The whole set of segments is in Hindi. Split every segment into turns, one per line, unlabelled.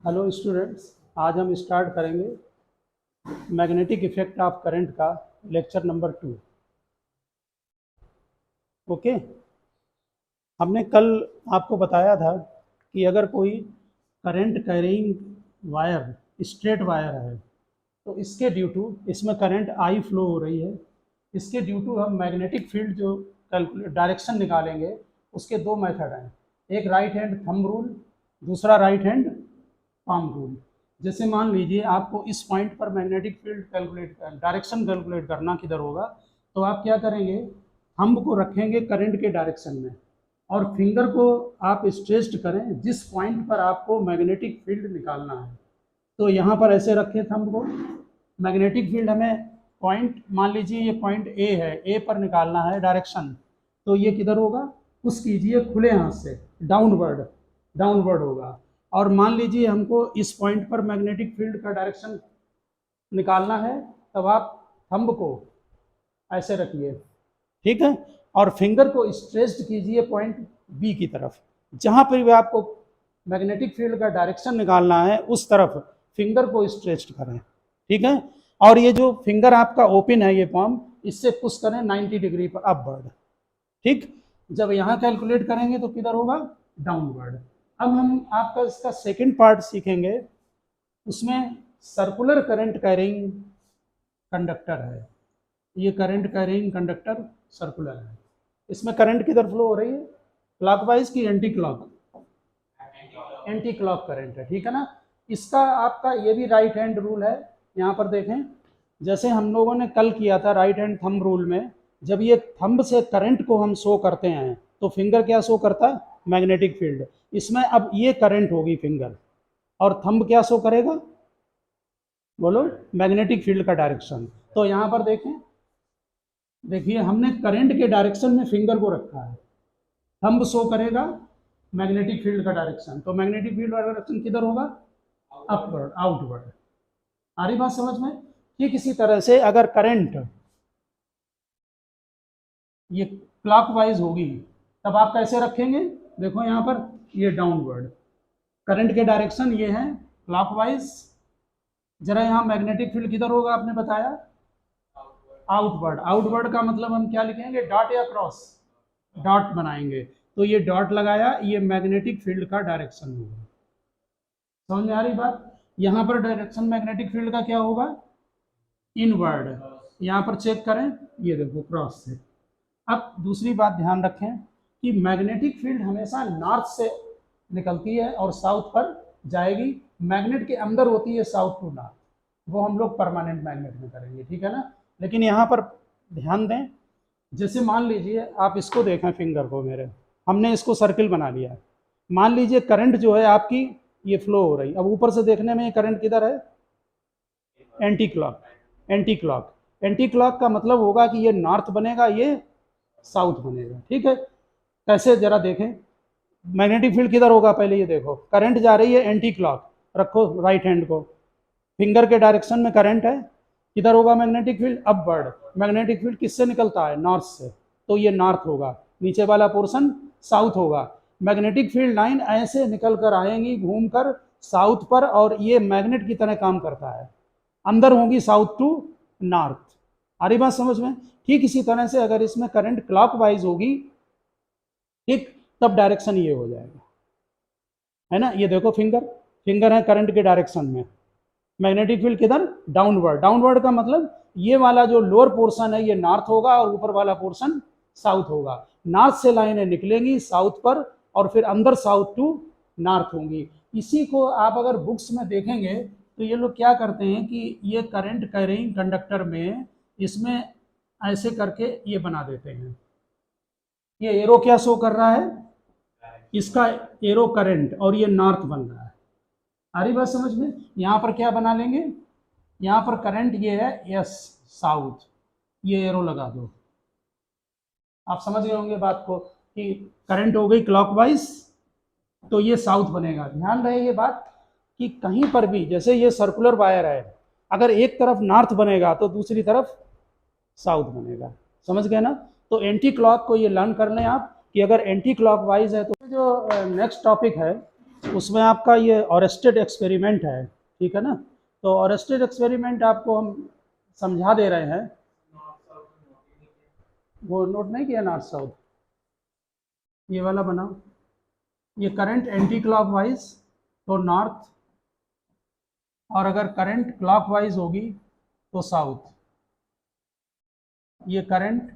हेलो स्टूडेंट्स, आज हम स्टार्ट करेंगे मैग्नेटिक इफेक्ट ऑफ करंट का लेक्चर नंबर 2। ओके, हमने कल आपको बताया था कि अगर कोई current carrying wire straight wire है तो इसके ड्यू टू इसमें करंट आई फ्लो हो रही है। इसके ड्यू टू हम मैग्नेटिक फील्ड जो कैलकुलेट डायरेक्शन निकालेंगे उसके दो मेथड हैं, एक राइट हैंड थंब रूल, दूसरा राइट हैंड पाम रूल। जैसे मान लीजिए आपको इस पॉइंट पर magnetic field calculate direction calculate करना किधर होगा, तो आप क्या करेंगे, थंब को रखेंगे करंट के डायरेक्शन में और फिंगर को आप स्ट्रेच्ड करें जिस पॉइंट पर आपको मैग्नेटिक फील्ड निकालना है। तो यहाँ पर ऐसे रखें थंब को, मैग्नेटिक फील्ड हमें पॉइंट मान लीजिए ये पॉइंट ए है, ए पर निकालना है डायरेक्शन, तो ये किधर होगा, पुश कीजिए खुले हाथ से डाउनवर्ड, डाउनवर्ड होगा। और मान लीजिए हमको इस पॉइंट पर मैग्नेटिक फील्ड का डायरेक्शन निकालना है, तब आप थंब को ऐसे रखिए, ठीक है, और फिंगर को स्ट्रेच्ड कीजिए पॉइंट बी की तरफ, जहाँ पर भी आपको मैग्नेटिक फील्ड का डायरेक्शन निकालना है उस तरफ फिंगर को स्ट्रेच्ड करें, ठीक है। और ये जो फिंगर आपका ओपन है ये पाम, इससे पुश करें 90 डिग्री पर अपवर्ड, ठीक। जब यहाँ कैलकुलेट करेंगे तो किधर होगा, डाउनवर्ड। अब हम आपका इसका सेकंड पार्ट सीखेंगे, उसमें सर्कुलर करंट कैरिंग कंडक्टर है। ये करंट कैरिंग कंडक्टर सर्कुलर है, इसमें करंट किधर फ्लो हो रही है, क्लॉकवाइज की anti clock, anti clock current है, ठीक है ना। इसका आपका ये भी राइट हैंड रूल है। यहाँ पर देखें, जैसे हम लोगों ने कल किया था राइट हैंड थंब रूल में, जब ये थंब से करंट को हम शो करते हैं तो फिंगर क्या शो करता है, मैग्नेटिक फील्ड। इसमें अब ये करंट होगी फिंगर और थंब क्या शो करेगा, बोलो, मैग्नेटिक फील्ड का डायरेक्शन। तो यहाँ पर देखें, देखिए हमने करंट के डायरेक्शन में फिंगर को रखा है, थंब शो करेगा मैग्नेटिक फील्ड का डायरेक्शन, तो मैग्नेटिक फील्ड का डायरेक्शन किधर होगा, अपवर्ड, आउटवर्ड। आ रही बात समझ में। ठीक इसी तरह से अगर करंट ये क्लॉकवाइज होगी तब आप कैसे रखेंगे, देखो यहाँ पर ये डाउनवर्ड, करंट के डायरेक्शन ये है क्लॉकवाइज। जरा यहाँ मैग्नेटिक फील्ड किधर होगा, आपने बताया आउटवर्ड। आउटवर्ड का मतलब हम क्या लिखेंगे, डॉट या क्रॉस, डॉट बनाएंगे। तो ये डॉट लगाया, ये मैग्नेटिक फील्ड का डायरेक्शन होगा। समझ में आ रही बात। यहाँ पर डायरेक्शन मैग्नेटिक फील्ड का क्या होगा, इनवर्ड। यहाँ पर चेक करें, ये देखो क्रॉस से। अब दूसरी बात ध्यान रखें कि मैग्नेटिक फील्ड हमेशा नॉर्थ से निकलती है और साउथ पर जाएगी। मैग्नेट के अंदर होती है साउथ टू नॉर्थ, वो हम लोग परमानेंट मैग्नेट में करेंगे, ठीक है ना। लेकिन यहाँ पर ध्यान दें, जैसे मान लीजिए आप इसको देखें, फिंगर को मेरे, हमने इसको सर्किल बना लिया है। मान लीजिए करंट जो है आपकी ये फ्लो हो रही, अब ऊपर से देखने में ये करंट किधर है, anti clock, anti clock. Anti clock का मतलब होगा कि ये नॉर्थ बनेगा, ये साउथ बनेगा, ठीक है। कैसे, जरा देखें, मैग्नेटिक फील्ड किधर होगा, पहले ये देखो, करंट जा रही है एंटी क्लॉक, रखो राइट हैंड को, फिंगर के डायरेक्शन में करंट है, किधर होगा magnetic field, upward. Magnetic field किससे निकलता है, नॉर्थ से, तो ये नॉर्थ होगा, नीचे वाला पोर्शन साउथ होगा। मैग्नेटिक फील्ड लाइन ऐसे निकल कर आएंगी घूमकर साउथ पर, और ये मैग्नेट की तरह काम करता है, अंदर होंगी साउथ टू नॉर्थ। आ रही बात समझ में। ठीक इसी तरह से अगर इसमें करंट क्लॉकवाइज होगी, ठीक, तब डायरेक्शन ये हो जाएगा, है ना। ये देखो फिंगर, फिंगर है करंट के डायरेक्शन में, मैग्नेटिक फील्ड किधर, डाउनवर्ड। डाउनवर्ड का मतलब ये वाला जो लोअर पोर्शन है ये नॉर्थ होगा और ऊपर वाला पोर्शन साउथ होगा। नॉर्थ से लाइनें निकलेंगी साउथ पर और फिर अंदर साउथ टू नॉर्थ होंगी। इसी को आप अगर बुक्स में देखेंगे तो ये लोग क्या करते हैं कि ये करंट कैरिंग कंडक्टर में इसमें ऐसे करके ये बना देते हैं। ये एरो क्या शो कर रहा है, इसका एरो करंट, और ये नॉर्थ बन रहा है। आ रही बात समझ में। यहाँ पर क्या बना लेंगे, यहाँ पर करंट ये है यस साउथ, ये एरो लगा दो। आप समझ गए होंगे बात को कि करंट हो गई क्लॉकवाइज तो ये साउथ बनेगा। ध्यान रहे ये बात कि कहीं पर भी, जैसे ये सर्कुलर वायर है, अगर एक तरफ नॉर्थ बनेगा तो दूसरी तरफ साउथ बनेगा, समझ गए ना। तो एंटी क्लॉक को ये लर्न कर लें आप कि अगर एंटी क्लॉकवाइज है तो जो नेक्स्ट टॉपिक है उसमें आपका ये ऑरेस्टेड एक्सपेरिमेंट है, ठीक है ना। तो ऑरेस्टेड एक्सपेरिमेंट आपको हम समझा दे रहे हैं। वो नोट नहीं किया नॉर्थ साउथ, ये वाला बनाओ। ये करंट एंटी क्लॉकवाइज तो नॉर्थ, और अगर करंट क्लॉकवाइज होगी तो साउथ। ये करंट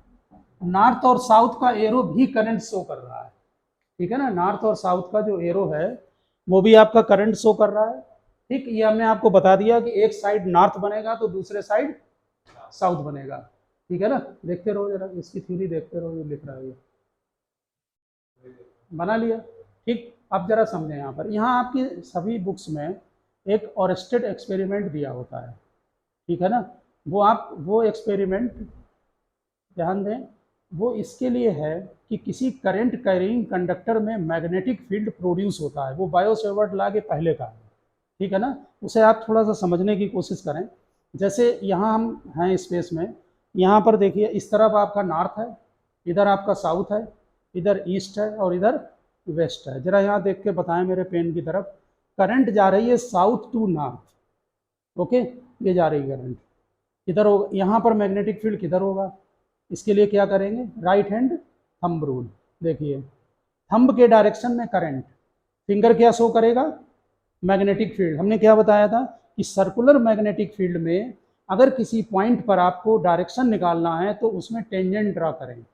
नॉर्थ और साउथ का एरो भी करंट शो कर रहा है, ठीक है ना। नॉर्थ और साउथ का जो एरो है वो भी आपका करंट शो कर रहा है, ठीक। ये हमने आपको बता दिया कि एक साइड नॉर्थ बनेगा तो दूसरे साइड साउथ बनेगा, ठीक है ना। देखते रहो जरा इसकी थ्योरी देखते रहो, ये लिख रहा है ये बना लिया, ठीक। अब जरा समझें यहाँ पर, यहाँ आपकी सभी बुक्स में एक ऑरेस्टेड एक्सपेरिमेंट दिया होता है, ठीक है ना। वो एक्सपेरिमेंट ध्यान दें, वो इसके लिए है कि किसी करंट कैरिंग कंडक्टर में मैग्नेटिक फील्ड प्रोड्यूस होता है। वो बायो-सेवर्ट लॉ के पहले का है, ठीक है ना। उसे आप थोड़ा सा समझने की कोशिश करें। जैसे यहाँ हम हैं स्पेस में, यहाँ पर देखिए इस तरफ आपका नॉर्थ है, इधर आपका साउथ है, इधर ईस्ट है और इधर वेस्ट है। जरा यहाँ देख के बताएं मेरे पेन की तरफ, करंट जा रही है साउथ टू नॉर्थ, ओके। ये जा रही करंट किधर होगा, यहाँ पर मैग्नेटिक फील्ड किधर होगा, इसके लिए क्या करेंगे, राइट हैंड थंब रूल। देखिए थंब के डायरेक्शन में करंट, फिंगर क्या शो करेगा, मैग्नेटिक फील्ड। हमने क्या बताया था कि सर्कुलर मैग्नेटिक फील्ड में अगर किसी पॉइंट पर आपको डायरेक्शन निकालना है तो उसमें टेंजेंट ड्रा करें।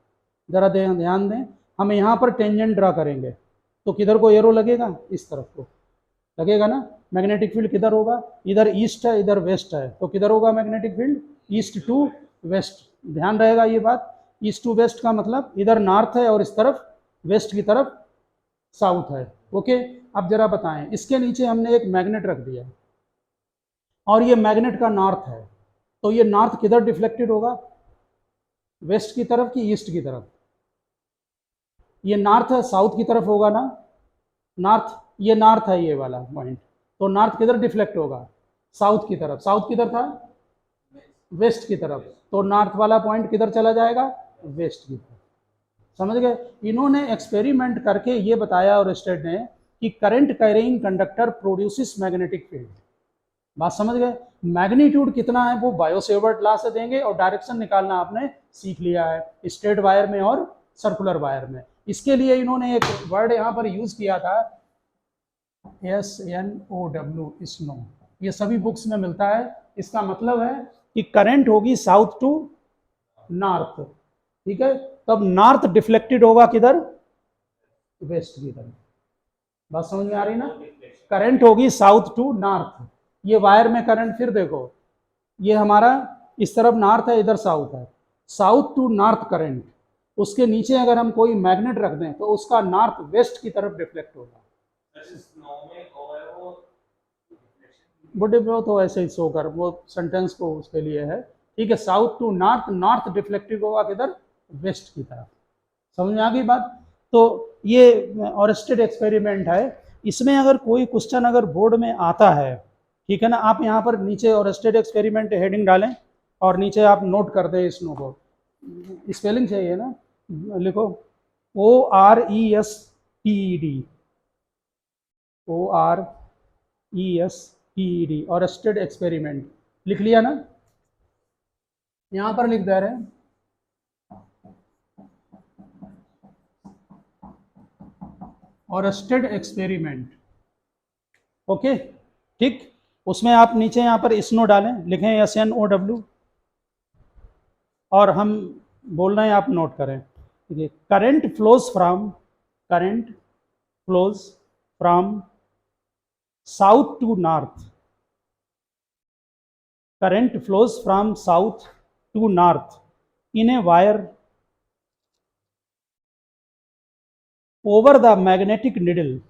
ज़रा ध्यान दें, हम यहाँ पर टेंजेंट ड्रा करेंगे तो किधर को एरो लगेगा, इस तरफ को लगेगा ना। मैग्नेटिक फील्ड किधर होगा, इधर ईस्ट है इधर वेस्ट है, तो किधर होगा magnetic field, east to west. ध्यान रहेगा ये बात, ईस्ट टू वेस्ट का मतलब इधर नॉर्थ है और इस तरफ वेस्ट की तरफ साउथ है, ओके। अब जरा बताएं, इसके नीचे हमने एक मैग्नेट रख दिया और ये मैग्नेट का नॉर्थ है, तो ये नॉर्थ किधर डिफ्लेक्टेड होगा, वेस्ट की तरफ कि ईस्ट की तरफ। ये नॉर्थ है, साउथ की तरफ होगा ना, नॉर्थ, ये नॉर्थ है ये वाला पॉइंट, तो नॉर्थ किधर डिफ्लेक्ट होगा, साउथ की तरफ। साउथ किधर था, वेस्ट की तरफ, तो नॉर्थ वाला पॉइंट किधर चला जाएगा, वेस्ट की तरफ। समझ गए। इन्होंने एक्सपेरिमेंट करके ये बताया और स्टेट ने कि current carrying conductor produces magnetic field. बात समझ गए। मैग्नीट्यूड कितना है वो बायो-सेवर्ट लॉ से देंगे, और डायरेक्शन निकालना आपने सीख लिया है स्ट्रेट वायर में और सर्कुलर वायर में। इसके लिए इन्होंने एक वर्ड यहाँ पर यूज किया था, SNOW, स्नो। ये सभी बुक्स में मिलता है। इसका मतलब है कि करंट होगी साउथ टू नॉर्थ, ठीक है। तब नॉर्थ डिफ्लेक्टेड होगा किधर, वेस्ट की तरफ। बात समझ में आ रही ना। करंट होगी साउथ टू नॉर्थ, ये वायर में करंट, फिर देखो ये हमारा इस तरफ नॉर्थ है इधर साउथ है, साउथ टू नॉर्थ करंट। उसके नीचे अगर हम कोई मैग्नेट रख दें तो उसका नॉर्थ वेस्ट की तरफ डिफ्लेक्ट होगा। बुढ़े पे तो ऐसे ही शो कर, वो सेंटेंस को उसके लिए है, ठीक है। South to north, north deflective होगा किधर, वेस्ट की तरफ। समझ में आ गई बात। तो ये ऑरेस्टेड एक्सपेरिमेंट है। इसमें अगर कोई क्वेश्चन अगर बोर्ड में आता है, ठीक है ना, आप यहाँ पर नीचे ऑरेस्टेड एक्सपेरिमेंट हेडिंग डालें और नीचे आप नोट कर दें इसनो को। स्पेलिंग चाहिए ना, लिखो ORESTED, ORESTED, ऑरेस्टेड एक्सपेरिमेंट। लिख लिया ना, यहाँ पर लिख दे रहे हैं ऑरेस्टेड एक्सपेरिमेंट, ओके, ठीक। उसमें आप नीचे यहाँ पर स्नो डालें, लिखें SNOW, और हम बोल रहे हैं आप नोट करें। देखिए current flows from south to north, current flows from south to north in a wire over the magnetic needle,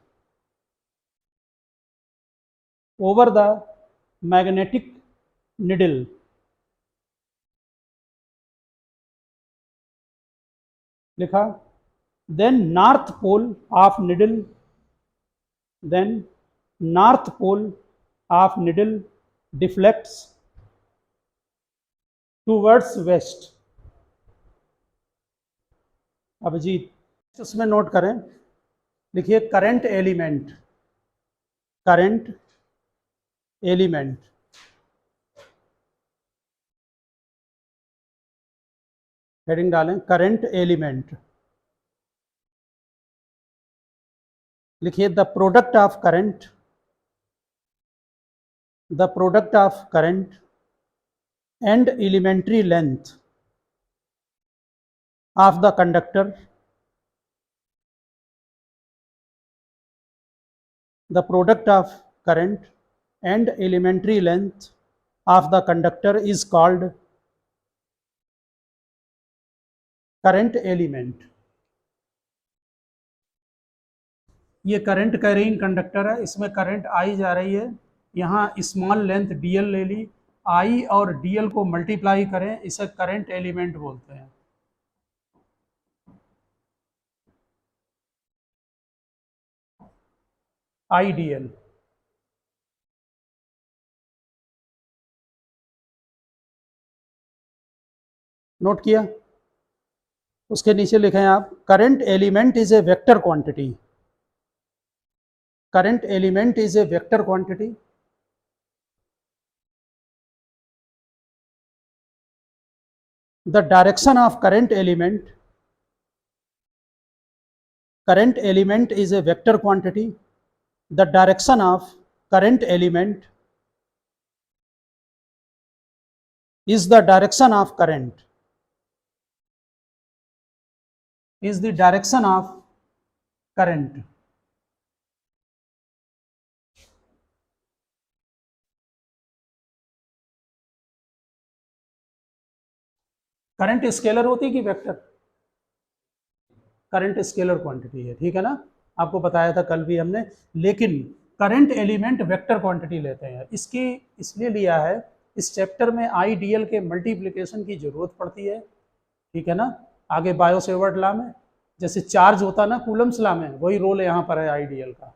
over the magnetic needle, लिखा। then north pole of needle, then north pole of needle deflects towards west। Abhijit उसमें नोट करें, लिखिए current element, current element, heading डालें करंट एलिमेंट, लिखिए the product of current, the product of current and elementary length of the conductor, the product of current and elementary length of the conductor is called current element. ये करंट कैरिंग कंडक्टर है, इसमें करंट आई जा रही है, यहाँ स्मॉल लेंथ dl ले ली, आई और dl को मल्टीप्लाई करें, इसे करंट एलिमेंट बोलते हैं। आई dl, नोट किया? उसके नीचे लिखें आप current element is a vector quantity, current element is a vector quantity, the direction of current element is a vector quantity, the direction of current element is the direction of current, is the direction of current. Current scalar होती है कि वेक्टर? करंट स्केलर क्वांटिटी है, ठीक है ना, आपको बताया था कल भी हमने। लेकिन करंट एलिमेंट वेक्टर क्वांटिटी लेते हैं, इसकी इसलिए लिया है, इस चैप्टर में आई डी एल के मल्टीप्लिकेशन की जरूरत पड़ती है, ठीक है ना। आगे बायो सेवर्ट लॉ में जैसे चार्ज होता ना कूलम्स लॉ में, वही रोल यहाँ पर है आई डी एल का,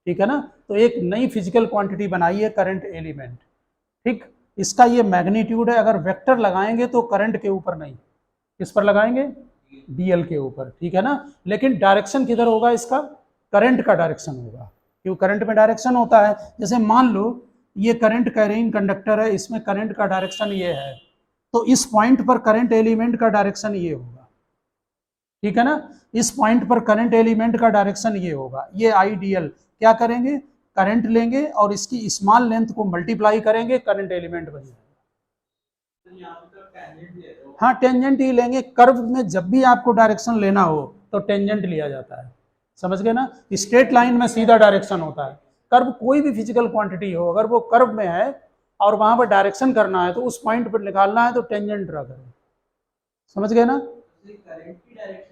ठीक है ना। तो एक नई फिजिकल क्वांटिटी बनाई है करंट एलिमेंट, ठीक। इसका ये मैग्नीट्यूड है, अगर वेक्टर लगाएंगे तो करंट के ऊपर नहीं, किस पर लगाएंगे? डीएल के ऊपर, ठीक है ना। लेकिन डायरेक्शन किधर होगा इसका? करंट का डायरेक्शन होगा, क्यों? करंट में डायरेक्शन होता है। जैसे मान लो ये करंट कैरिंग कंडक्टर है, इसमें करंट का डायरेक्शन ये है, तो इस पॉइंट पर करंट एलिमेंट का डायरेक्शन ये होगा, ठीक है ना। इस पॉइंट पर करंट एलिमेंट का डायरेक्शन ये होगा। ये आईडीएल क्या करेंगे? करंट लेंगे और इसकी स्मॉल लेंथ को मल्टीप्लाई करेंगे, करंट एलिमेंट बन जाएगा। हाँ, टेंजेंट ही लेंगे। कर्व में जब भी आपको डायरेक्शन लेना हो तो टेंजेंट लिया जाता है, समझ गए ना। स्ट्रेट लाइन में सीधा डायरेक्शन होता है। कर्व कोई भी फिजिकल क्वांटिटी हो, अगर वो कर्व में है और वहां पर डायरेक्शन करना है तो उस पॉइंट पर निकालना है तो टेंजेंट ड्रा करें, समझ गए ना।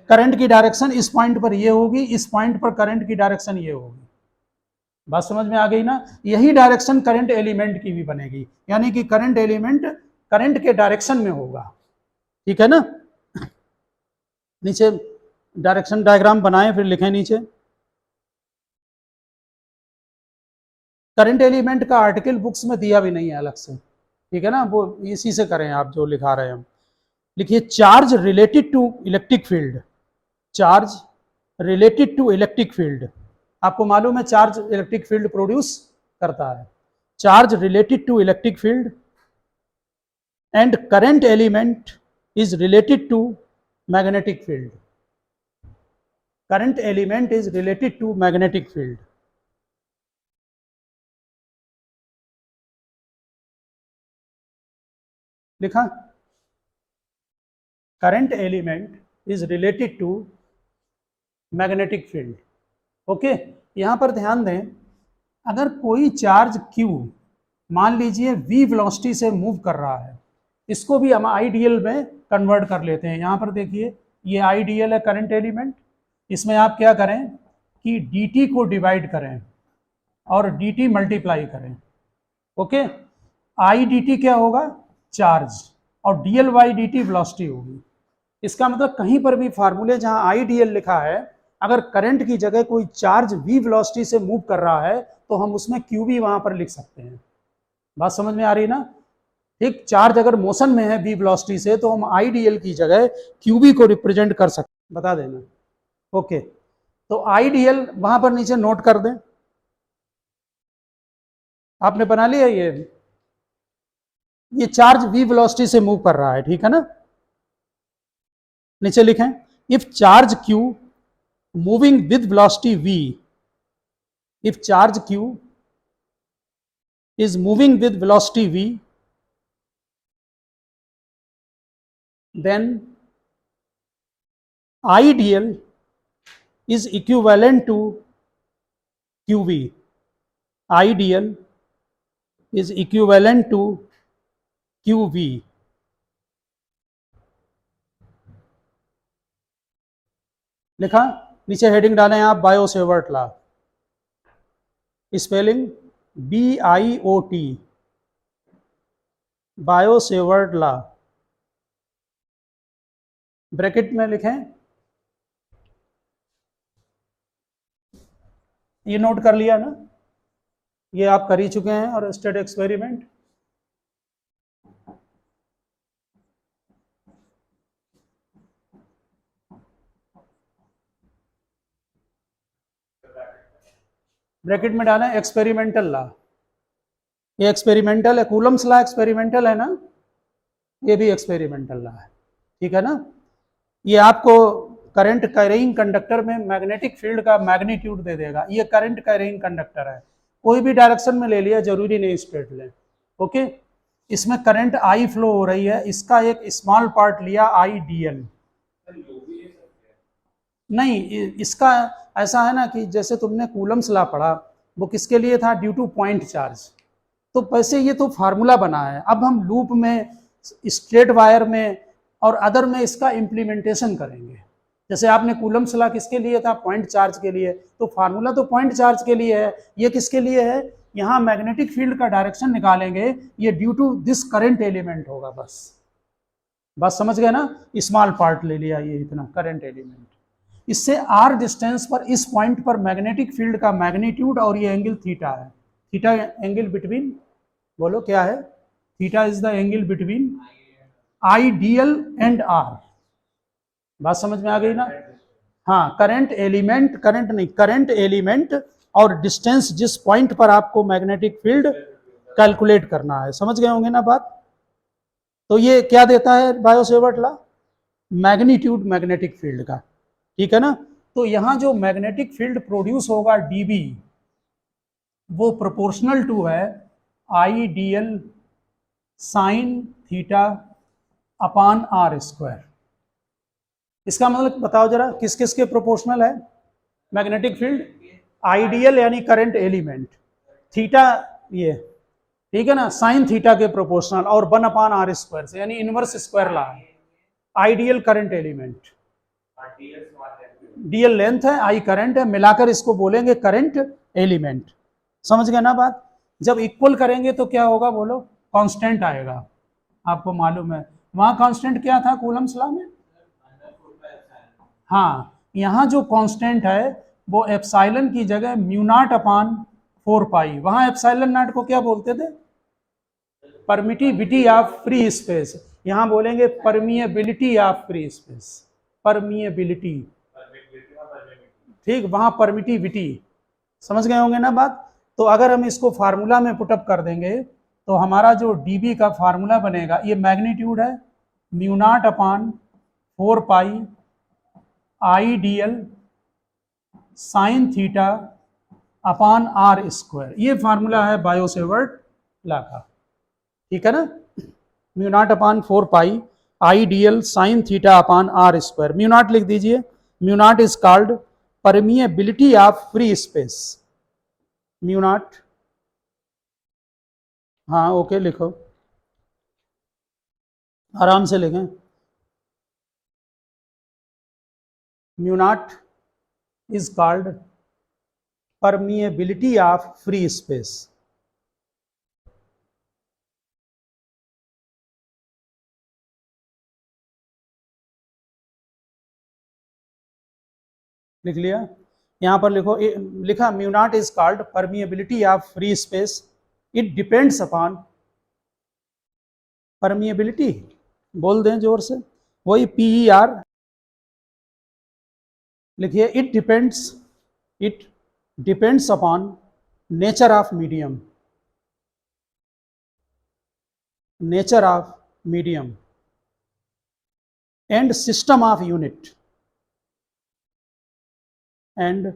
करंट की डायरेक्शन इस पॉइंट पर ये होगी, इस पॉइंट पर करंट की डायरेक्शन ये होगी। बात समझ में आ गई ना। यही डायरेक्शन करंट एलिमेंट की भी बनेगी, यानी कि करंट एलिमेंट करंट के डायरेक्शन में होगा, ठीक है ना। नीचे डायरेक्शन डायग्राम बनाएं, फिर लिखें नीचे। करंट एलिमेंट का आर्टिकल बुक्स में दिया भी नहीं है अलग से, ठीक है ना, वो इसी से करें आप जो लिखा रहे हैं हम। लिखिए charge related to electric field, charge related to electric field. आपको मालूम है चार्ज इलेक्ट्रिक फील्ड प्रोड्यूस करता है। Charge related to electric field and current element is related to magnetic field, current element is related to magnetic field. लिखा? Current element is related to magnetic field, okay. यहां पर ध्यान दें, अगर कोई चार्ज Q मान लीजिए v वेलोसिटी से मूव कर रहा है, इसको भी हम आईडीएल में कन्वर्ट कर लेते हैं। यहां पर देखिए ये आईडीएल है करंट एलिमेंट, इसमें आप क्या करें कि dt को डिवाइड करें और dt मल्टीप्लाई करें, ओके। आई dt क्या होगा? चार्ज, और dl बाई dt वेलोसिटी होगी। इसका मतलब कहीं पर भी फार्मूले जहां आईडीएल लिखा है, अगर करंट की जगह कोई चार्ज v वेलोसिटी से मूव कर रहा है तो हम उसमें q भी वहां पर लिख सकते हैं। बात समझ में आ रही ना। ठीक, चार्ज अगर मोशन में है v वेलोसिटी से तो हम आईडीएल की जगह qb को रिप्रेजेंट कर सकते हैं, बता देना, ओके। तो आईडीएल वहां पर नीचे नोट कर दें, आपने बना लिया ये चार्ज v वेलोसिटी से मूव कर रहा है, ठीक है ना। नीचे लिखें, if charge q moving with velocity v, if charge q is moving with velocity v, then ideal is equivalent to qv, ideal is equivalent to qv। लिखा, नीचे हेडिंग डालें आप Biot-Savart law, spelling BIOT, Biot-Savart law, bracket में लिखें, ये नोट कर लिया ना, ये आप कर ही चुके हैं और स्टेट एक्सपेरिमेंट। ब्रैकेट में डालें एक्सपेरिमेंटल लॉ, ये एक्सपेरिमेंटल है, कूलम्स लॉ एक्सपेरिमेंटल है ना, ये भी एक्सपेरिमेंटल लॉ है, ठीक है ना। ये आपको करंट कैरिंग कंडक्टर में मैग्नेटिक फील्ड का मैग्नीट्यूड दे देगा। ये करंट कैरिंग कंडक्टर है, कोई भी डायरेक्शन में ले लिया, जरूरी नहीं स्ट्रेट लें, ओके। इसमें करंट आई फ्लो हो रही है, इसका एक स्मॉल पार्ट लिया आई DL, नहीं इसका ऐसा है ना कि जैसे तुमने कूलम्स लॉ पढ़ा, वो किसके लिए था, ड्यू टू पॉइंट चार्ज, तो वैसे ये तो फार्मूला बना है। अब हम लूप में, स्ट्रेट वायर में और अदर में इसका इम्प्लीमेंटेशन करेंगे। जैसे आपने कूलम्स लॉ किसके लिए था, पॉइंट चार्ज के लिए, तो फार्मूला तो पॉइंट चार्ज के लिए है, ये किसके लिए है, यहाँ मैग्नेटिक फील्ड का डायरेक्शन निकालेंगे, ये due to this current element होगा, बस बात समझ गए ना, स्मॉल पार्ट ले लिया ये इतना करंट एलिमेंट। इससे r डिस्टेंस पर इस पॉइंट पर मैग्नेटिक फील्ड का मैग्नीट्यूड और ये एंगल थीटा है, थीटा एंगल बिटवीन, बोलो क्या है, theta is the angle between ideal and r। बात समझ में आ गई ना। हाँ, करंट एलिमेंट, करंट नहीं, करंट एलिमेंट और डिस्टेंस जिस पॉइंट पर आपको मैग्नेटिक फील्ड कैलकुलेट करना है, समझ गए होंगे ना बात। तो ये क्या देता है Biot-Savart law, magnitude magnetic field का, ठीक है ना। तो यहां जो मैग्नेटिक फील्ड प्रोड्यूस होगा dB, वो प्रोपोर्शनल टू है IDL साइन थीटा अपान r स्क्वायर। इसका मतलब बताओ जरा, किस किस के प्रोपोर्शनल है मैग्नेटिक फील्ड, आइडियल यानी करंट एलिमेंट, थीटा ये, ठीक है ना, साइन थीटा के प्रोपोर्शनल, और 1 अपान r स्क्वायर से, यानी इनवर्स स्क्वायर लॉ है। Ideal current element, DL length है, I करंट है, मिलाकर इसको बोलेंगे करंट एलिमेंट, समझ गए ना बात। जब इक्वल करेंगे तो क्या होगा, बोलो, कांस्टेंट आएगा, आपको मालूम है वहां कांस्टेंट क्या था कूलम्स लॉ में। हाँ, यहाँ जो कांस्टेंट है वो एप्सिलॉन की जगह म्यू नॉट अपान 4 पाई, वहां एप्सिलॉन नॉट को क्या बोलते थे, परमिटिविटी ऑफ फ्री स्पेस, यहां बोलेंगे permeability of free space, permeability, ठीक, वहां परमिटिविटी, समझ गए होंगे ना बात। तो अगर हम इसको फार्मूला में पुटअप कर देंगे तो हमारा जो dB का फार्मूला बनेगा, ये मैग्नीट्यूड है म्यू नॉट अपान 4 पाई IDL साइन थीटा अपान r स्क्वायर, ये फार्मूला है बायो-सेवर्ट लॉ का, ठीक है ना। म्यू नॉट अपान 4 पाई IDL साइन थीटा अपान r स्क्वायर, म्यू नॉट लिख दीजिए, mu naught is called permeability of free space, mu naught, हाँ ओके लिखो, आराम से लिखें, mu not is called permeability of free space. लिख लिया, यहां पर लिखो, लिखा mu naught is called permeability of free space, it depends upon, permeability बोल दें जोर से, वही PER लिखिए, it depends upon nature of medium, nature of medium and system of unit and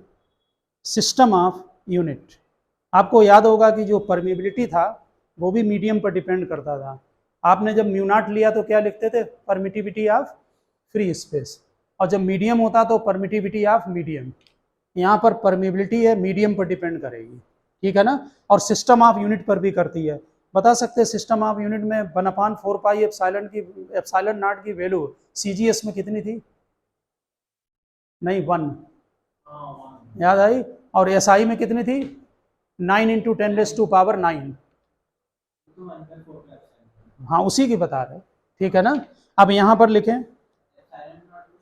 system of unit. आपको याद होगा कि जो परमिबिलिटी था वो भी मीडियम पर डिपेंड करता था। आपने जब म्यू नॉट लिया तो क्या लिखते थे, परमिटिविटी ऑफ फ्री स्पेस, और जब मीडियम होता तो परमिटिविटी ऑफ मीडियम। यहाँ पर परमिबिलिटी है, मीडियम पर डिपेंड करेगी, ठीक है ना। और सिस्टम ऑफ यूनिट पर भी करती है। बता सकते हैं सिस्टम ऑफ यूनिट में 1/4 पाई एप्सिलॉन नॉट की वैल्यू CGS में कितनी थी? नहीं, 1, याद आई। और SI में कितनी थी? 9 × 10⁻⁹। हाँ, उसी की बता रहे, ठीक है ना। अब यहाँ पर लिखें,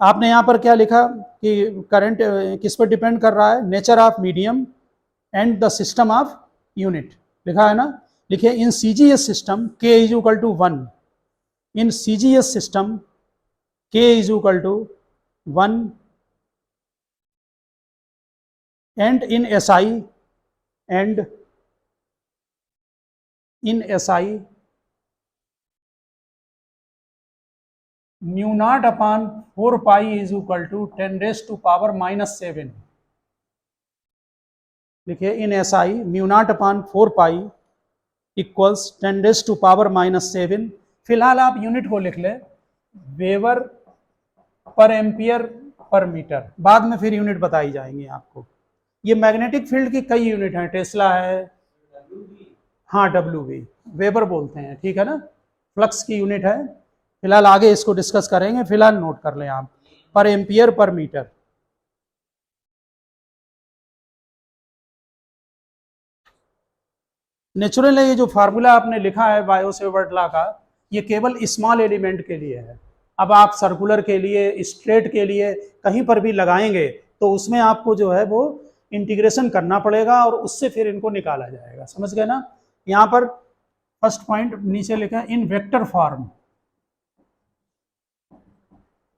आपने यहाँ पर क्या लिखा कि करंट किस पर डिपेंड कर रहा है? Nature of medium and the system of unit, लिखा है ना। लिखिए इन CGS system K = 1, in CGS system K = 1 and in SI mu naught upon 4 पाई = 10⁻⁻⁷। लिखिए इन SI म्यू नॉट अपॉन 4 पाई इक्वल्स 10⁻⁻⁷। फिलहाल आप यूनिट को लिख ले, वेबर पर एम्पियर पर मीटर, बाद में फिर यूनिट बताई जाएंगी आपको। ये मैग्नेटिक फील्ड की कई यूनिट हैं, टेस्ला है, हाँ WB, वेबर बोलते हैं, ठीक है ना। फ्लक्स की यूनिट है। फिलहाल आगे इसको डिस्कस करेंगे, फिलहाल नोट कर लें आप, पर एम्पियर पर मीटर। नेचुरल है, ये जो फार्मूला आपने लिखा है बायो-सेवर्ट लॉ का, ये केवल स्मॉल एलिमेंट के लिए है। अब आप सर्कुलर के लिए, स्ट्रेट के लिए कहीं पर भी लगाएंगे तो उसमें आपको जो है वो इंटीग्रेशन करना पड़ेगा और उससे फिर इनको निकाला जाएगा, समझ गए ना। यहाँ पर फर्स्ट पॉइंट नीचे लिखा है इन वेक्टर फॉर्म।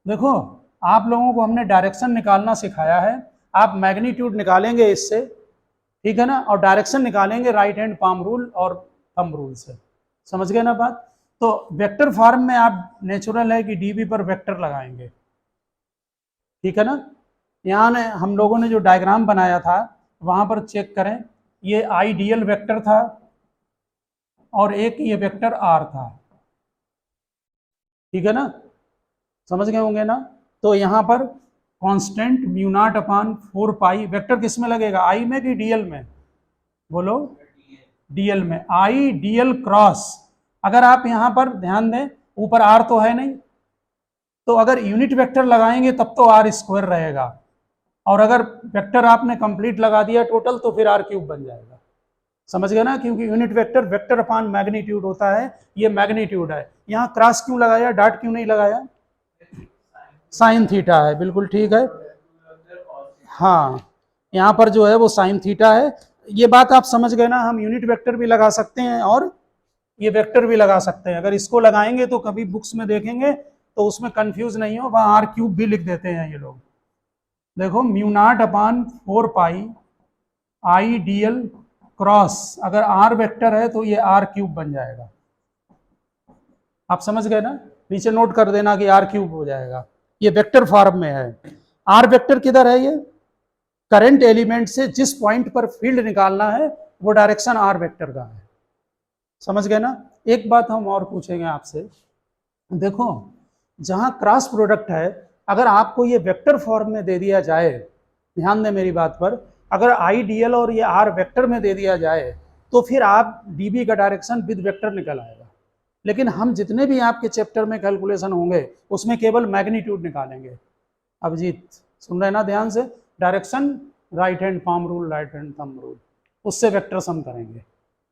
देखो, आप लोगों को हमने डायरेक्शन निकालना सिखाया है, आप मैग्नीट्यूड निकालेंगे इससे, ठीक है ना, और डायरेक्शन निकालेंगे राइट हैंड पाम रूल और थंब रूल से, समझ गए ना बात। तो वेक्टर फॉर्म में आप नेचुरल है कि DB पर वेक्टर लगाएंगे, ठीक है ना। यहाँ ने हम लोगों ने जो डायग्राम बनाया था वहां पर चेक करें, ये आइडियल वेक्टर था और एक ये वेक्टर R था, ठीक है ना, समझ गए होंगे ना। तो यहाँ पर कांस्टेंट म्यू नॉट अपॉन 4 पाई, वेक्टर किस में लगेगा, I में कि DL में? बोलो, DL में। IDL क्रॉस, अगर आप यहाँ पर ध्यान दें, ऊपर R तो है नहीं, तो अगर यूनिट वेक्टर लगाएंगे तब तो R² रहेगा, और अगर वेक्टर आपने कंप्लीट लगा दिया टोटल तो फिर R³ बन जाएगा, समझ गए ना। क्योंकि unit vector vector upon magnitude होता है, ये मैग्नीट्यूड है। यहाँ क्रॉस क्यों लगाया, डॉट क्यों नहीं लगाया? साइन थीटा है, बिल्कुल ठीक है। हाँ, यहाँ पर जो है वो साइन थीटा है। ये बात आप समझ गए ना। हम यूनिट वेक्टर भी लगा सकते हैं और ये वेक्टर भी लगा सकते हैं। अगर इसको लगाएंगे तो कभी बुक्स में देखेंगे तो उसमें कंफ्यूज नहीं हो, वहाँ R³ भी लिख देते हैं ये लोग। देखो म्यू नॉट अपॉन 4 पाई IDL क्रॉस, अगर R वेक्टर है तो ये R³ बन जाएगा, आप समझ गए ना। नीचे नोट कर देना कि R³ हो जाएगा, ये वेक्टर फॉर्म में है। R वेक्टर किधर है? ये करंट एलिमेंट से जिस पॉइंट पर फील्ड निकालना है वो डायरेक्शन R वेक्टर का है, समझ गए ना। एक बात हम और पूछेंगे आपसे, देखो जहां क्रॉस प्रोडक्ट है, अगर आपको ये वेक्टर फॉर्म में दे दिया जाए, ध्यान दें मेरी बात पर, अगर IDL और ये R वेक्टर में दे दिया जाए तो फिर आप DB का डायरेक्शन विद वेक्टर निकल आएगा। लेकिन हम जितने भी आपके चैप्टर में कैलकुलेशन होंगे उसमें केवल मैग्नीट्यूड निकालेंगे। अभिजीत सुन रहे ना ध्यान से, direction right hand palm rule, right hand thumb rule, उससे वेक्टर सम करेंगे।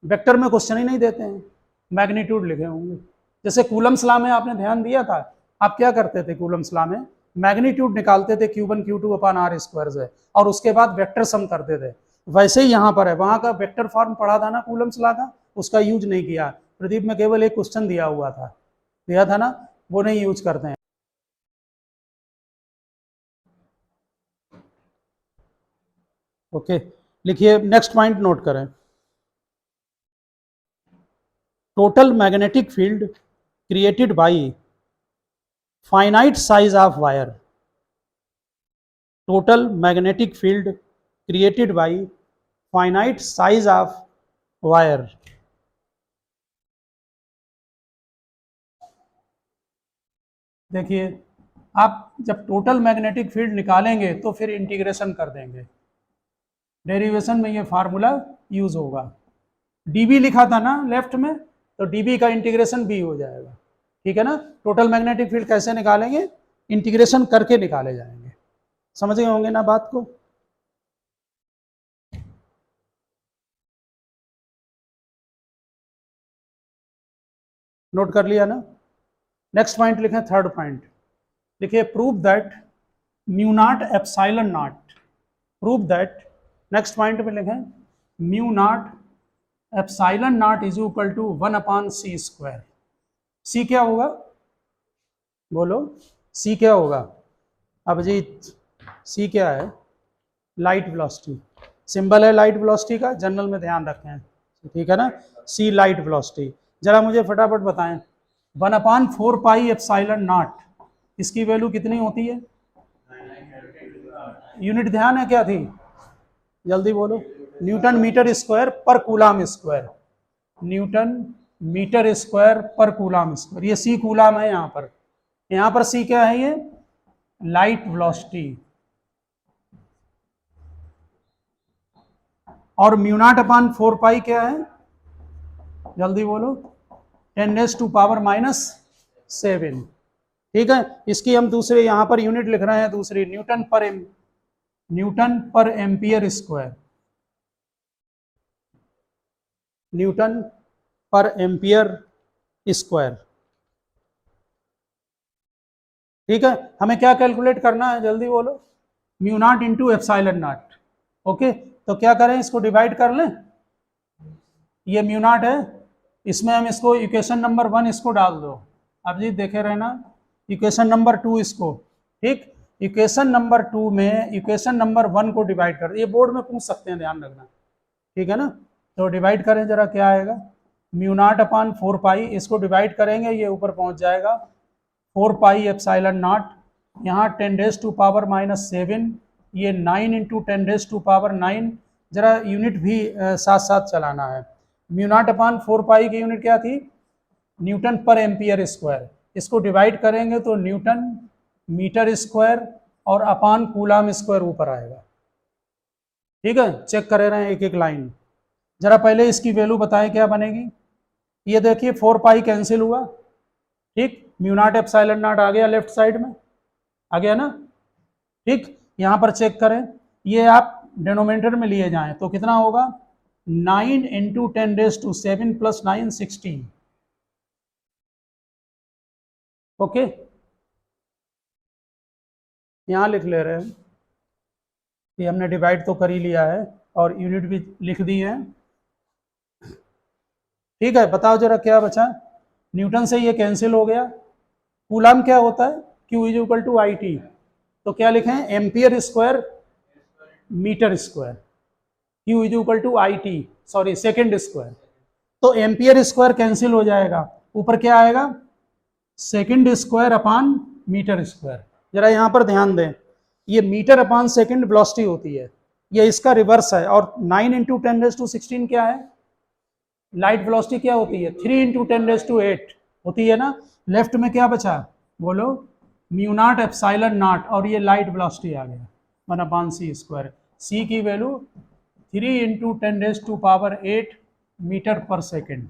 वेक्टर में क्वेश्चन ही नहीं देते हैं, मैग्नीट्यूड लिखे होंगे। जैसे कूलम्स लॉ में आपने ध्यान दिया था, आप क्या करते थे कूलम्स लॉ में? मैग्नीट्यूड निकालते थे Q1 Q2 अपॉन R² से, और उसके बाद वेक्टर सम करते थे। वैसे ही यहाँ पर है, वहां का वेक्टर फॉर्म पढ़ा था ना कूलम्स लॉ का, उसका यूज नहीं किया। प्रदीप में केवल एक क्वेश्चन दिया हुआ था, दिया था ना, वो नहीं यूज करते हैं। ओके, लिखिए नेक्स्ट पॉइंट नोट करें। Total magnetic field created by finite size of wire, total magnetic field created by finite size of wire. देखिए, आप जब टोटल मैग्नेटिक फील्ड निकालेंगे तो फिर इंटीग्रेशन कर देंगे, डेरिवेशन में ये फार्मूला यूज होगा। डीबी लिखा था ना लेफ्ट में, तो डीबी का इंटीग्रेशन बी हो जाएगा, ठीक है ना। टोटल मैग्नेटिक फील्ड कैसे निकालेंगे, इंटीग्रेशन करके निकाले जाएंगे। समझ गए होंगे ना बात को। नोट कर लिया ना। नेक्स्ट पॉइंट लिखें, थर्ड पॉइंट लिखिए, prove that mu naught epsilon naught, prove that, next point में लिखें mu naught epsilon naught is equal to 1/c square. C क्या होगा, बोलो सी क्या होगा अभिजीत, सी क्या है, लाइट वेलोसिटी, सिंबल है लाइट वेलोसिटी का, जनरल में ध्यान रखें, ठीक है ना। सी लाइट वेलोसिटी, जरा मुझे फटाफट बताएं 1/4 पाई एप्सिलॉन नॉट, इसकी वैल्यू कितनी होती है, यूनिट ध्यान है क्या थी, जल्दी बोलो, newton metre square per coulomb square, newton metre square per coulomb square. ये सी कूलाम है, यहाँ पर सी क्या है, ये लाइट वेलोसिटी, और म्यू नॉट अपॉन 4 पाई क्या है, जल्दी बोलो, 10⁻⁻⁷। ठीक है, इसकी हम दूसरे यहां पर यूनिट लिख रहे हैं, दूसरी न्यूटन पर एम्पियर स्क्वायर, न्यूटन पर एम्पियर स्क्वायर। ठीक है, हमें क्या कैलकुलेट करना है, जल्दी बोलो, mu naught into epsilon not. Okay, तो क्या करें, इसको डिवाइड कर लें, ये म्यू नॉट है, इसमें हम इसको इक्वेशन नंबर 1 इसको डाल दो, अब जी देखे रहना, इक्वेशन नंबर 2 इसको, ठीक, इक्वेशन नंबर 2 में इक्वेशन नंबर 1 को डिवाइड कर, ये बोर्ड में पूछ सकते हैं, ध्यान रखना, ठीक है ना। तो डिवाइड करें जरा, क्या आएगा, म्यू नॉट अपॉन 4 पाई, इसको डिवाइड करेंगे, ये ऊपर पहुंच जाएगा 4 पाई एप्सिलॉन नॉट, यहाँ 10⁻⁻7, ये 9 इंटू 10⁻⁹, जरा यूनिट भी साथ साथ चलाना है। म्यू नॉट अपॉन 4 पाई की यूनिट क्या थी, न्यूटन पर एम्पियर स्क्वायर, इसको डिवाइड करेंगे तो न्यूटन मीटर स्क्वायर और अपॉन कूलाम स्क्वायर ऊपर आएगा। ठीक है, चेक करे रहे हैं एक एक लाइन, जरा पहले इसकी वैल्यू बताएं क्या बनेगी। ये देखिए 4 पाई कैंसिल हुआ, ठीक, म्यू नॉट एप्सिलॉन नॉट आ गया लेफ्ट साइड में, आ गया ना, ठीक। यहां पर चेक करें, ये आप डिनोमिनेटर में लिए जाएं तो कितना होगा, 9 इंटू 10⁻⁷ प्लस 9 16। ओके, यहां लिख ले रहे हैं, ये हमने डिवाइड तो कर ही लिया है और यूनिट भी लिख दी है। ठीक है, बताओ जरा क्या बचा, न्यूटन से ये कैंसिल हो गया, कूलाम क्या होता है, Q is equal to I T, तो क्या लिखें, ampere square metre square, Q is equal to I T, sorry second square, तो एम्पियर स्क्वायर कैंसिल हो जाएगा, ऊपर क्या आएगा, second square upon metre square. जरा यहाँ पर ध्यान दें, ये मीटर अपॉन सेकेंड वेलोसिटी होती है, ये इसका रिवर्स है, और 9 इंटू 10⁻⁶ क्या है, लाइट वेलोसिटी क्या होती है, 3 इंटू 10⁸ होती है ना। लेफ्ट में क्या बचा, बोलो, म्यू नॉट एप्सिलॉन नॉट, और ये लाइट वेलोसिटी आ गया 1/c², सी की वैल्यू 3 इंटू 10⁸ मीटर पर सेकेंड।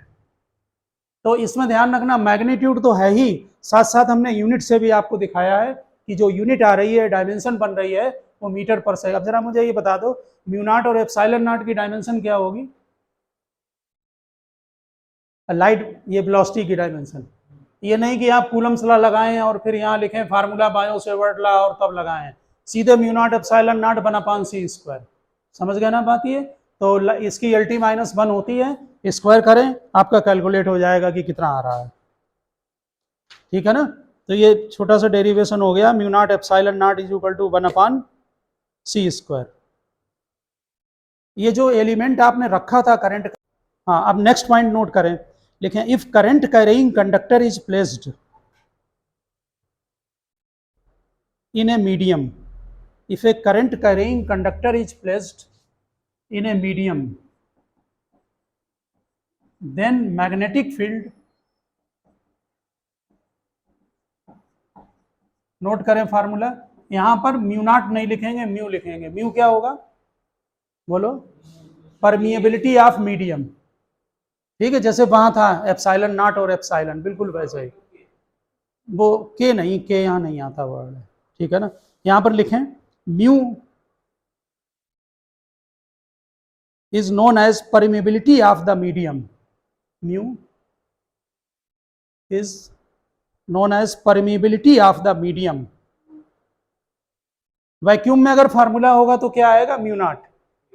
तो इसमें ध्यान रखना, मैग्नीट्यूड तो है ही, साथ साथ हमने यूनिट से भी आपको दिखाया है कि जो यूनिट आ रही है, डायमेंशन बन रही है, वो मीटर पर सेकेंड। अब जरा मुझे ये बता दो, म्यू नॉट और एप्सिलॉन नॉट की डायमेंशन क्या होगी, लाइट, ये वेलोसिटी की डायमेंशन, ये नहीं कि आप कूलम्स लॉ लगाएं और फिर यहाँ लिखें फार्मूला बायो सेवर्ट लॉ और तब लगाएं, सीधे mu naught epsilon not 1/c², समझ गए ना बात ये। तो इसकी LT-1 होती है, स्क्वायर करें, आपका कैलकुलेट हो जाएगा कि कितना आ रहा है, ठीक है ना। तो ये छोटा सा डेरिवेशन हो गया, mu naught epsilon naught is equal to 1/c²। ये जो एलिमेंट आपने रखा था करंट, हाँ, अब नेक्स्ट पॉइंट नोट करें, लिखें if current carrying conductor is placed in a medium, if a current carrying conductor is placed in a medium, then magnetic field, note करें फार्मूला, यहां पर म्यू नॉट नहीं लिखेंगे, म्यू लिखेंगे। म्यू क्या होगा बोलो, परमिएबिलिटी ऑफ मीडियम, ठीक है, जैसे वहां था एप्सिलॉन नॉट और एप्सिलॉन, बिल्कुल वैसे ही, वो के नहीं, के यहां नहीं आता वर्ड, ठीक है ना। यहां पर लिखें mu is known as permeability of the medium, mu is known as permeability of the medium। Vacuum में अगर फार्मूला होगा तो क्या आएगा, म्यू नॉट,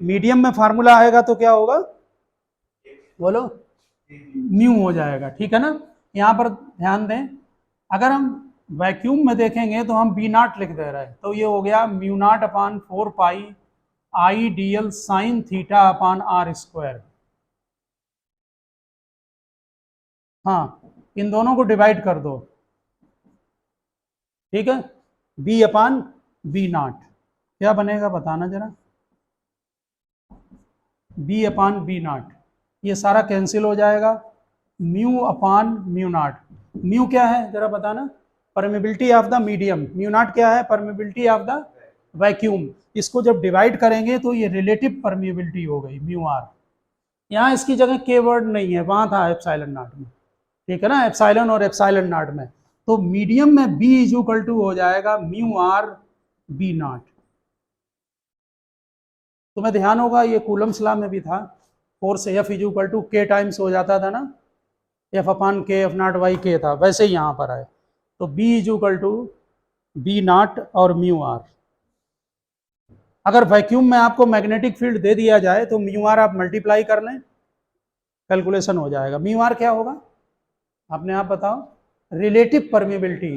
मीडियम में फार्मूला आएगा तो क्या होगा बोलो, म्यू हो जाएगा, ठीक है ना। यहां पर ध्यान दें, अगर हम वैक्यूम में देखेंगे तो हम बी नॉट लिख दे रहे हैं, तो ये हो गया mu naught upon 4 pi I D L sine theta upon R square. हाँ, इन दोनों को डिवाइड कर दो, ठीक है, बी अपान बी नॉट, क्या बनेगा बताना जरा, बी अपान बी नॉट, ये सारा कैंसिल हो जाएगा, म्यू अपान म्यू नॉट। म्यू क्या है जरा बताना, permeability of the medium, mu naught क्या है, परमेबिलिटी ऑफ द वैक्यूम। इसको जब डिवाइड करेंगे तो ये रिलेटिव परमिएबिलिटी हो गई म्यू आर। यहाँ इसकी जगह के वर्ड नहीं है, वहां था एप्सिलॉन नॉट में, ठीक है ना, एप्सिलॉन और एप्सिलॉन नॉट में, तो मीडियम में बी इज इक्वल टू हो जाएगा म्यू आर बी नॉट। तुम्हें ध्यान होगा ये कूलम्स लॉ में भी था, force F is equal to K times हो जाता था ना, एफ अपान के एफ नॉट वाई के था, वैसे ही यहाँ पर आए, तो B is equal to B naught और म्यू आर। अगर वैक्यूम में आपको मैग्नेटिक फील्ड दे दिया जाए तो म्यू आर आप मल्टीप्लाई कर लें, कैलकुलेशन हो जाएगा। म्यू आर क्या होगा आपने आप बताओ, रिलेटिव परमिएबिलिटी,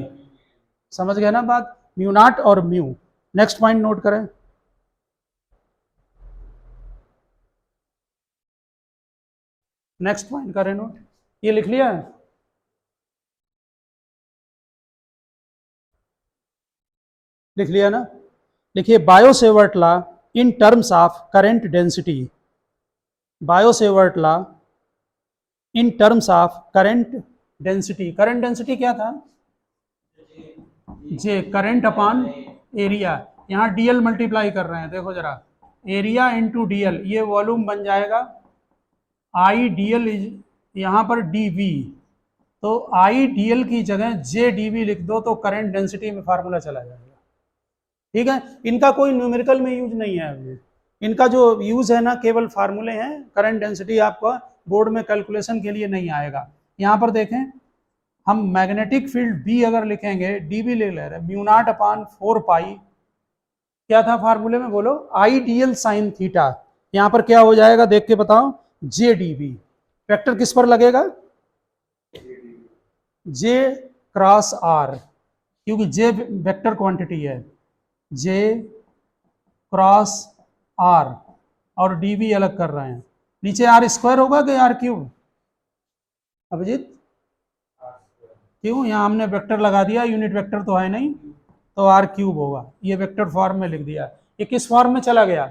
समझ गए ना बात, म्यू नॉट और म्यू। नेक्स्ट पॉइंट नोट करें, नेक्स्ट पॉइंट करें नोट, ये लिख लिया है, लिख लिया ना। लिखिए Biot-Savart law in terms of current density, Biot-Savart law in terms of current density. Current density क्या था, जे, करंट अपॉन एरिया, यहाँ डीएल मल्टीप्लाई कर रहे हैं, देखो जरा, एरिया इंटू डीएल, ये वॉल्यूम बन जाएगा आई डीएल इज, यहाँ पर डीवी, तो आई डीएल की जगह जे डीवी लिख दो तो करंट डेंसिटी में फार्मूला चला जाएगा, ठीक है। इनका कोई न्यूमेरिकल में यूज नहीं है अभी, इनका जो यूज है ना केवल फार्मूले हैं, करंट डेंसिटी आपका बोर्ड में कैलकुलेशन के लिए नहीं आएगा। यहाँ पर देखें, हम मैग्नेटिक फील्ड बी अगर लिखेंगे, डी बी ले रहे हैं, म्यू नॉट अपान 4 पाई, क्या था फार्मूले में बोलो, आई डी एल साइन थीटा, यहाँ पर क्या हो जाएगा देख के बताओ, जे डी बी। वेक्टर किस पर लगेगा, जे क्रॉस आर, क्योंकि जे वेक्टर क्वांटिटी है, जे क्रॉस आर, और डी बी अलग कर रहे हैं, नीचे आर स्क्वायर होगा कि आर क्यूब, अभिजीत क्यों, यहाँ हमने वेक्टर लगा दिया, यूनिट वेक्टर तो है नहीं, तो आर क्यूब होगा, ये वेक्टर फॉर्म में लिख दिया। ये किस फॉर्म में चला गया,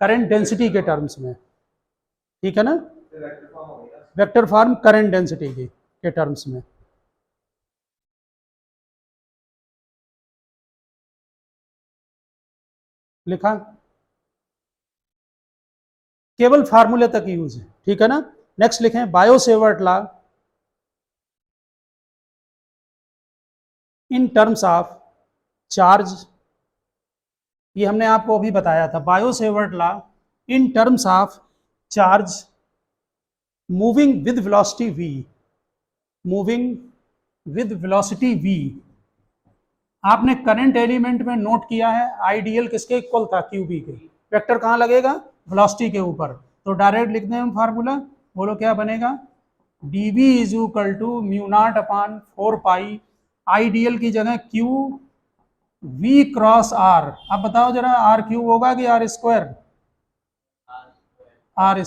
करंट डेंसिटी के टर्म्स में, ठीक है ना, वेक्टर फॉर्म करंट डेंसिटी के टर्म्स में। लिखा, केवल फार्मूले तक यूज है, ठीक है ना। नेक्स्ट लिखें Biot-Savart law in terms of charge, ये हमने आपको अभी बताया था, Biot-Savart law in terms of charge moving with velocity v, moving with velocity v। आपने करंट एलिमेंट में नोट किया है आईडीएल किसके इक्वल था, क्यूबी के, वेक्टर कहाँ लगेगा, वेलोसिटी के ऊपर, तो डायरेक्ट लिख दें हम फार्मूला, बोलो क्या बनेगा, dv is equal to mu naught upon 4 pi IDL की जगह क्यू v क्रॉस आर। अब बताओ जरा, आर क्यूब होगा कि आर स्क्वायर, आर